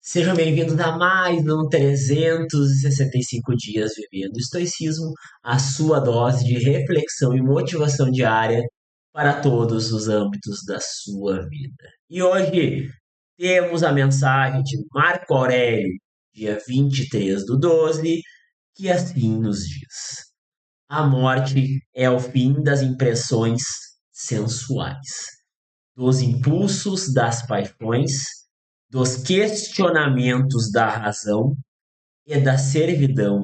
Sejam bem-vindos a mais um 365 dias vivendo o estoicismo, a sua dose de reflexão e motivação diária para todos os âmbitos da sua vida. E hoje temos a mensagem de Marco Aurélio, dia 23/12, que assim nos diz: a morte é o fim das impressões sensuais, dos impulsos das paixões, dos questionamentos da razão e da servidão.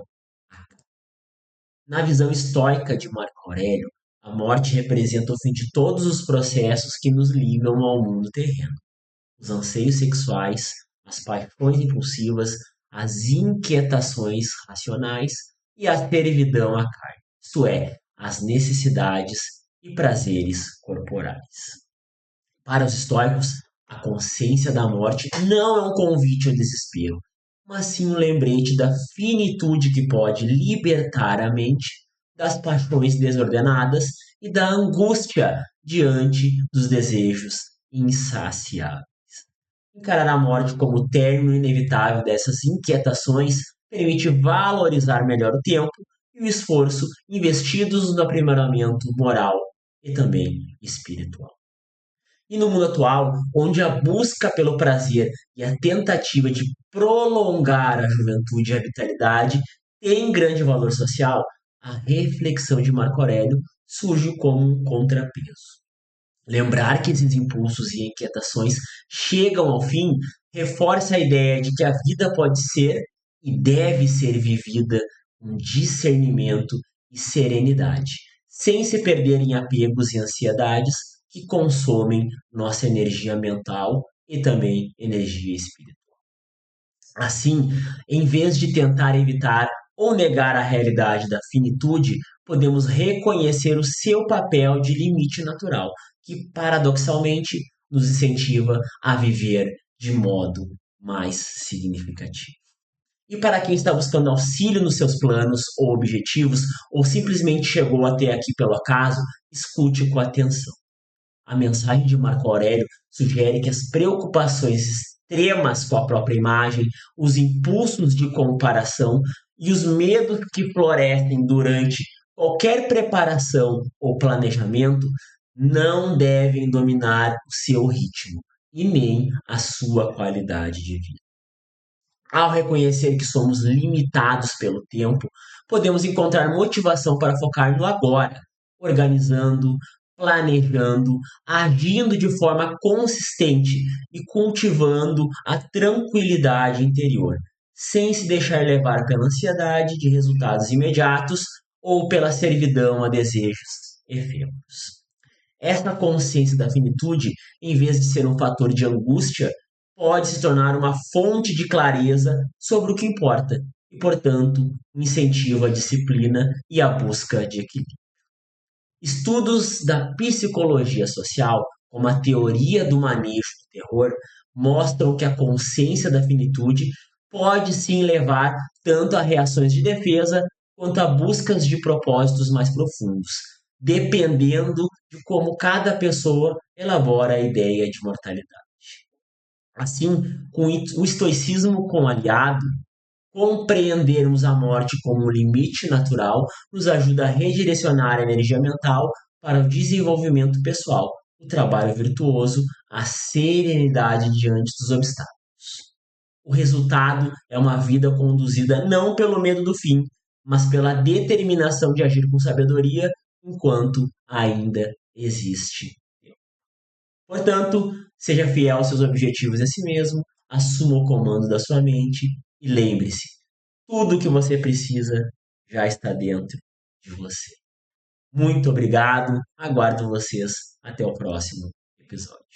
Na visão estoica de Marco Aurélio, a morte representa o fim de todos os processos que nos ligam ao mundo terreno. Os anseios sexuais, as paixões impulsivas, as inquietações racionais e a servidão à carne, isto é, as necessidades e prazeres corporais. Para os estoicos, a consciência da morte não é um convite ao desespero, mas sim um lembrete da finitude que pode libertar a mente das paixões desordenadas e da angústia diante dos desejos insaciáveis. Encarar a morte como o término inevitável dessas inquietações permite valorizar melhor o tempo e o esforço investidos no aprimoramento moral e também espiritual. E no mundo atual, onde a busca pelo prazer e a tentativa de prolongar a juventude e a vitalidade tem grande valor social, a reflexão de Marco Aurélio surge como um contrapeso. Lembrar que esses impulsos e inquietações chegam ao fim reforça a ideia de que a vida pode ser e deve ser vivida com discernimento e serenidade, sem se perder em apegos e ansiedades que consomem nossa energia mental e também energia espiritual. Assim, em vez de tentar evitar ou negar a realidade da finitude, podemos reconhecer o seu papel de limite natural, que paradoxalmente nos incentiva a viver de modo mais significativo. E para quem está buscando auxílio nos seus planos ou objetivos, ou simplesmente chegou até aqui pelo acaso, escute com atenção. A mensagem de Marco Aurélio sugere que as preocupações extremas com a própria imagem, os impulsos de comparação e os medos que florescem durante qualquer preparação ou planejamento não devem dominar o seu ritmo e nem a sua qualidade de vida. Ao reconhecer que somos limitados pelo tempo, podemos encontrar motivação para focar no agora, organizando, planejando, agindo de forma consistente e cultivando a tranquilidade interior, sem se deixar levar pela ansiedade de resultados imediatos ou pela servidão a desejos efêmeros. Essa consciência da finitude, em vez de ser um fator de angústia, pode se tornar uma fonte de clareza sobre o que importa e, portanto, incentiva a disciplina e a busca de equilíbrio. Estudos da psicologia social, como a teoria do manejo do terror, mostram que a consciência da finitude pode sim levar tanto a reações de defesa quanto a buscas de propósitos mais profundos, dependendo de como cada pessoa elabora a ideia de mortalidade. Assim, com o estoicismo como aliado, compreendermos a morte como um limite natural nos ajuda a redirecionar a energia mental para o desenvolvimento pessoal, o trabalho virtuoso, a serenidade diante dos obstáculos. O resultado é uma vida conduzida não pelo medo do fim, mas pela determinação de agir com sabedoria enquanto ainda existe. Portanto, seja fiel aos seus objetivos a si mesmo, assuma o comando da sua mente e lembre-se, tudo o que você precisa já está dentro de você. Muito obrigado, aguardo vocês até o próximo episódio.